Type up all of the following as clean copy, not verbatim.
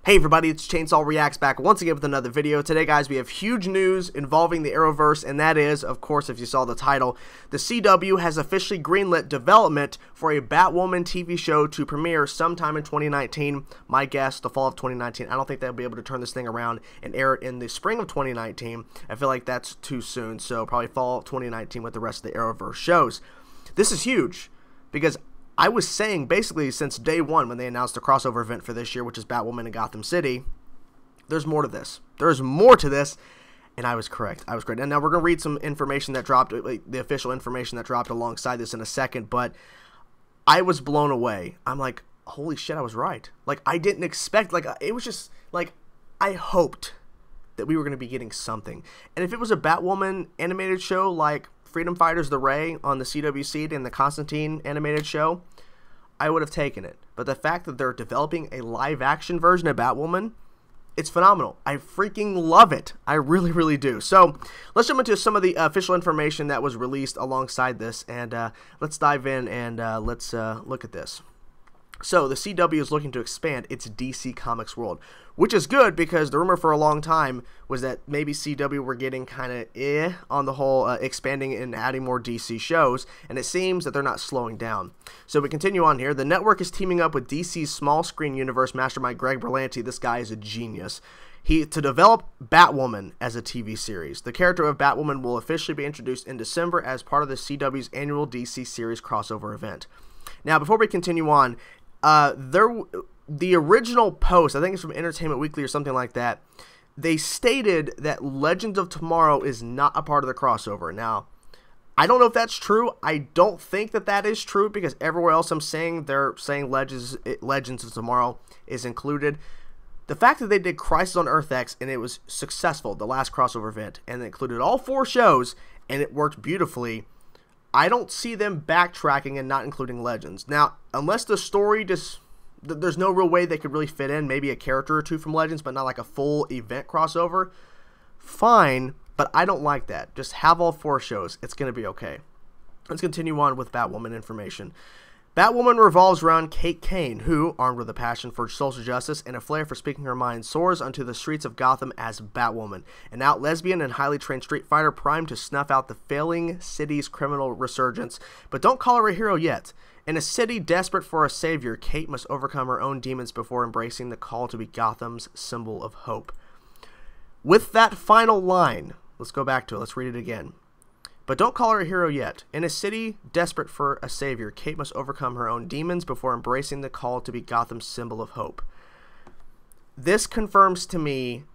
Hey everybody, it's Chainsaw Reacts back once again with another video. Today, guys, we have huge news involving the Arrowverse, and that is, of course, if you saw the title, the CW has officially greenlit development for a Batwoman TV show to premiere sometime in 2019. My guess, the fall of 2019. I don't think they'll be able to turn this thing around and air it in the spring of 2019. I feel like that's too soon, so probably fall of 2019 with the rest of the Arrowverse shows. This is huge, because I was saying basically since day one when they announced the crossover event for this year, which is Batwoman in Gotham City, there's more to this. There's more to this, and I was correct. I was correct. And now we're going to read some information that dropped, the official information that dropped alongside this in a second, but I was blown away. I'm like, holy shit, I was right. Like, I didn't expect, like, it was just, like, I hoped that we were going to be getting something. And if it was a Batwoman animated show like Freedom Fighters The Ray on the CW seed and the Constantine animated show, I would have taken it. But the fact that they're developing a live-action version of Batwoman, it's phenomenal. I freaking love it. I really, really do. So let's jump into some of the official information that was released alongside this, and let's dive in and let's look at this. So the CW is looking to expand its DC Comics world, which is good because the rumor for a long time was that maybe CW were getting kind of on the whole expanding and adding more DC shows, and it seems that they're not slowing down. So we continue on here. The network is teaming up with DC's small screen universe mastermind Greg Berlanti. This guy is a genius. To develop Batwoman as a TV series. The character of Batwoman will officially be introduced in December as part of the CW's annual DC series crossover event. Now, before we continue on, the original post, I think it's from Entertainment Weekly or something like that, they stated that Legends of Tomorrow is not a part of the crossover. Now, I don't know if that's true. I don't think that that is true because everywhere else I'm saying, they're saying Legends of Tomorrow is included. The fact that they did Crisis on Earth X and it was successful, the last crossover event, and it included all 4 shows and it worked beautifully, I don't see them backtracking and not including Legends. Now, unless the story just, there's no real way they could really fit in, maybe a character or two from Legends, but not like a full event crossover, fine, but I don't like that. Just have all 4 shows. It's going to be okay. Let's continue on with Batwoman information. Batwoman revolves around Kate Kane, who, armed with a passion for social justice and a flair for speaking her mind, soars onto the streets of Gotham as Batwoman, an out lesbian and highly trained street fighter primed to snuff out the failing city's criminal resurgence. But don't call her a hero yet. In a city desperate for a savior, Kate must overcome her own demons before embracing the call to be Gotham's symbol of hope. With that final line, let's go back to it. Let's read it again. But don't call her a hero yet. In a city desperate for a savior, Kate must overcome her own demons before embracing the call to be Gotham's symbol of hope. This confirms to me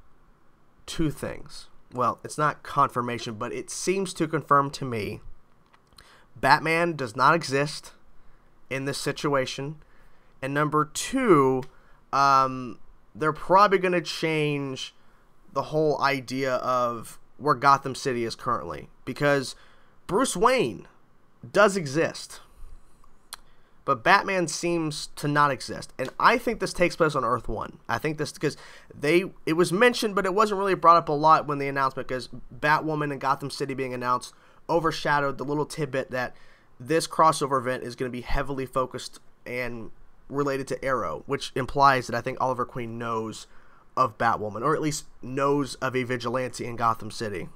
2 things. Well, it's not confirmation, but it seems to confirm to me Batman does not exist in this situation. And number 2, they're probably going to change the whole idea of where Gotham City is currently, because Bruce Wayne does exist, but Batman seems to not exist, and I think this takes place on Earth 1. I think this because it was mentioned, but it wasn't really brought up a lot when the announcement, because Batwoman and Gotham City being announced overshadowed the little tidbit that this crossover event is going to be heavily focused and related to Arrow, which implies that I think Oliver Queen knows of Batwoman, or at least knows of a vigilante in Gotham City.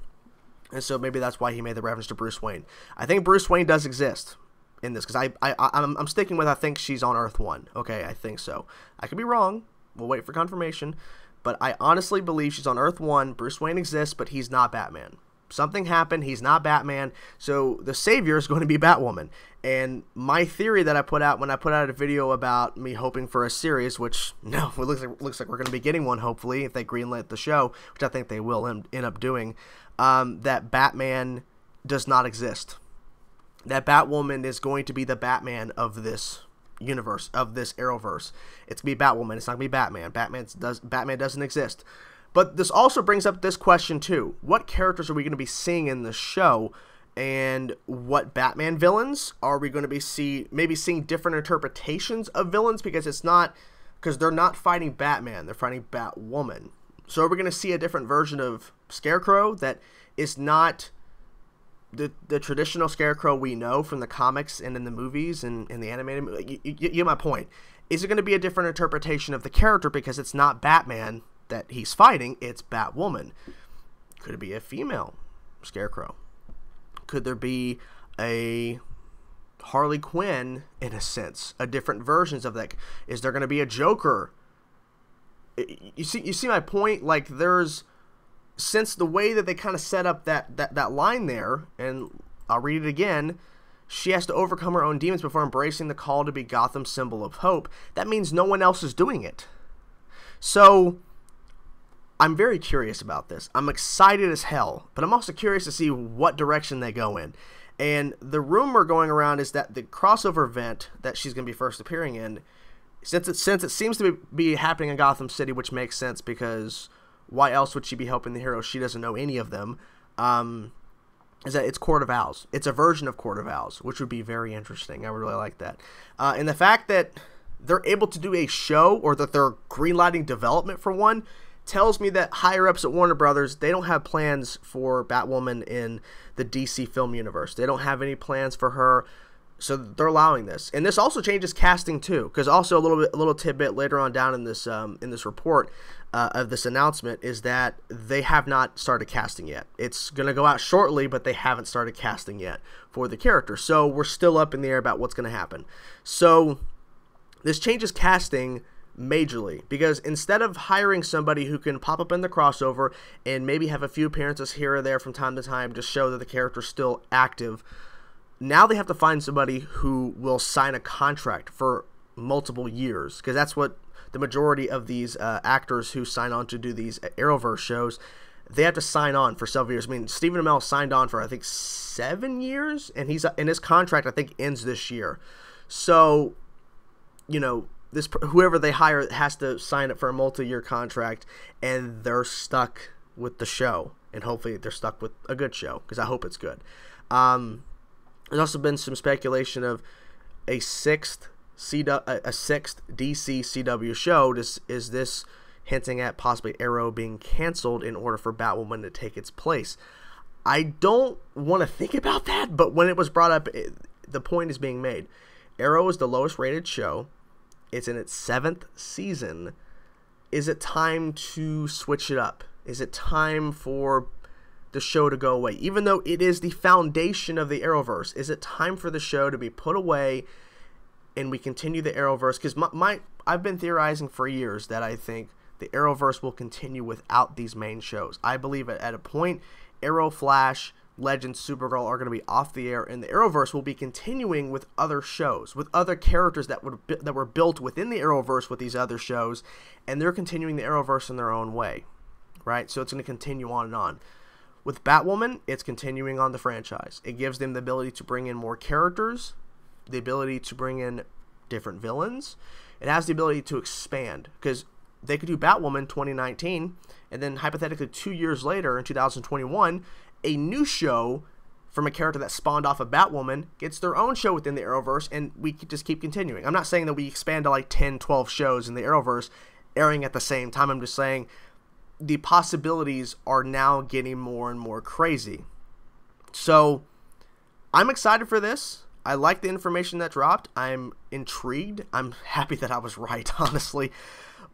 And so maybe that's why he made the reference to Bruce Wayne. I think Bruce Wayne does exist in this, because I'm sticking with I think she's on Earth 1. Okay, I think so. I could be wrong. We'll wait for confirmation. But I honestly believe she's on Earth 1. Bruce Wayne exists, but he's not Batman. Something happened. He's not Batman. So the savior is going to be Batwoman. And my theory that I put out when I put out a video about me hoping for a series, which no, it looks like we're going to be getting one, hopefully, if they greenlit the show, which I think they will end up doing, that Batman does not exist. That Batwoman is going to be the Batman of this universe, of this Arrowverse. It's going to be Batwoman. It's not going to be Batman. Batman doesn't exist. But this also brings up this question too. What characters are we going to be seeing in the show? And what Batman villains are we going to be maybe seeing different interpretations of villains, because they're not fighting Batman, they're fighting Batwoman. So are we going to see a different version of Scarecrow that is not the traditional Scarecrow we know from the comics and in the movies and in the animated? You get my point. Is it going to be a different interpretation of the character because it's not Batman that he's fighting, it's Batwoman? Could it be a female Scarecrow? Could there be a Harley Quinn, in a sense, a different versions of that? Is there going to be a Joker? You see my point? Like, there's, since the way that they kind of set up that line there, and I'll read it again, she has to overcome her own demons before embracing the call to be Gotham's symbol of hope. That means no one else is doing it. So I'm very curious about this. I'm excited as hell, but I'm also curious to see what direction they go in. And the rumor going around is that the crossover event that she's going to be first appearing in, since it seems to be happening in Gotham City, which makes sense because why else would she be helping the heroes? She doesn't know any of them. Is that it's Court of Owls. It's a version of Court of Owls, which would be very interesting. I would really like that. And the fact that they're able to do a show, or that they're greenlighting development for one, tells me that higher ups at Warner Brothers, they don't have plans for Batwoman in the DC film universe. They don't have any plans for her, so they're allowing this. And this also changes casting too, because also a little tidbit later on down in this report of this announcement is that they have not started casting yet. It's going to go out shortly, but they haven't started casting yet for the character. So we're still up in the air about what's going to happen. So this changes casting majorly, because instead of hiring somebody who can pop up in the crossover and maybe have a few appearances here or there from time to time to show that the character's still active, now they have to find somebody who will sign a contract for multiple years, because that's what the majority of these actors who sign on to do these Arrowverse shows, they have to sign on for several years. I mean, Stephen Amell signed on for, I think, 7 years, and his contract, I think, ends this year. So, you know, whoever they hire has to sign up for a multi-year contract, and they're stuck with the show. And hopefully they're stuck with a good show, because I hope it's good. There's also been some speculation of a sixth DC CW show. Is this hinting at possibly Arrow being canceled in order for Batwoman to take its place? I don't want to think about that, but when it was brought up, the point is being made. Arrow is the lowest rated show. It's in its 7th season. Is it time to switch it up? Is it time for the show to go away? Even though it is the foundation of the Arrowverse, is it time for the show to be put away and we continue the Arrowverse? Because I've been theorizing for years that I think the Arrowverse will continue without these main shows. I believe at a point, Arrow, Flash, Legends, Supergirl are going to be off the air, and the Arrowverse will be continuing with other shows, with other characters that were built within the Arrowverse with these other shows, and they're continuing the Arrowverse in their own way, right? So it's going to continue on and on. With Batwoman, it's continuing on the franchise. It gives them the ability to bring in more characters, the ability to bring in different villains. It has the ability to expand, because they could do Batwoman 2019, and then hypothetically 2 years later, in 2021, a new show from a character that spawned off of Batwoman gets their own show within the Arrowverse, and we could just keep continuing. I'm not saying that we expand to like 10, 12 shows in the Arrowverse airing at the same time. I'm just saying the possibilities are now getting more and more crazy. So I'm excited for this. I like the information that dropped. I'm intrigued. I'm happy that I was right, honestly.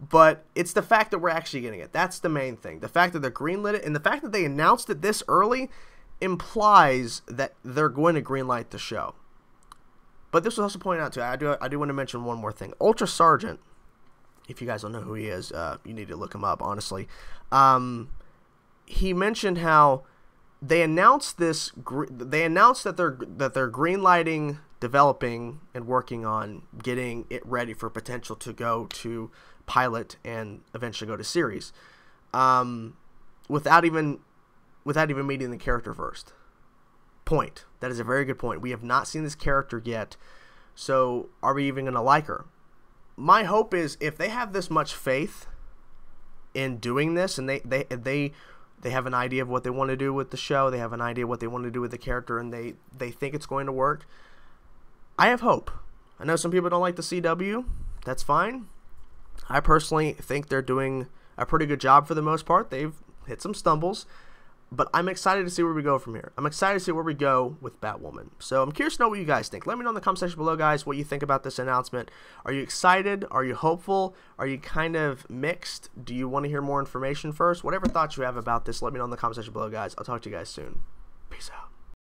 But it's the fact that we're actually getting it. That's the main thing. The fact that they're greenlit it, and the fact that they announced it this early implies that they're going to greenlight the show. But this was also pointed out too. I do want to mention one more thing. Ultra Sergeant, if you guys don't know who he is, you need to look him up, honestly. He mentioned how they announced this. They announced that they're greenlighting, developing, and working on getting it ready for potential to go to pilot and eventually go to series, without even meeting the character first. Point. That is a very good point. We have not seen this character yet, so are we even going to like her? My hope is, if they have this much faith in doing this, and they have an idea of what they want to do with the show, they have an idea of what they want to do with the character, and they think it's going to work, I have hope. I know some people don't like the CW. That's fine. I personally think they're doing a pretty good job for the most part. They've hit some stumbles. But I'm excited to see where we go from here. I'm excited to see where we go with Batwoman. So I'm curious to know what you guys think. Let me know in the comment section below, guys, what you think about this announcement. Are you excited? Are you hopeful? Are you kind of mixed? Do you want to hear more information first? Whatever thoughts you have about this, let me know in the comment section below, guys. I'll talk to you guys soon. Peace out.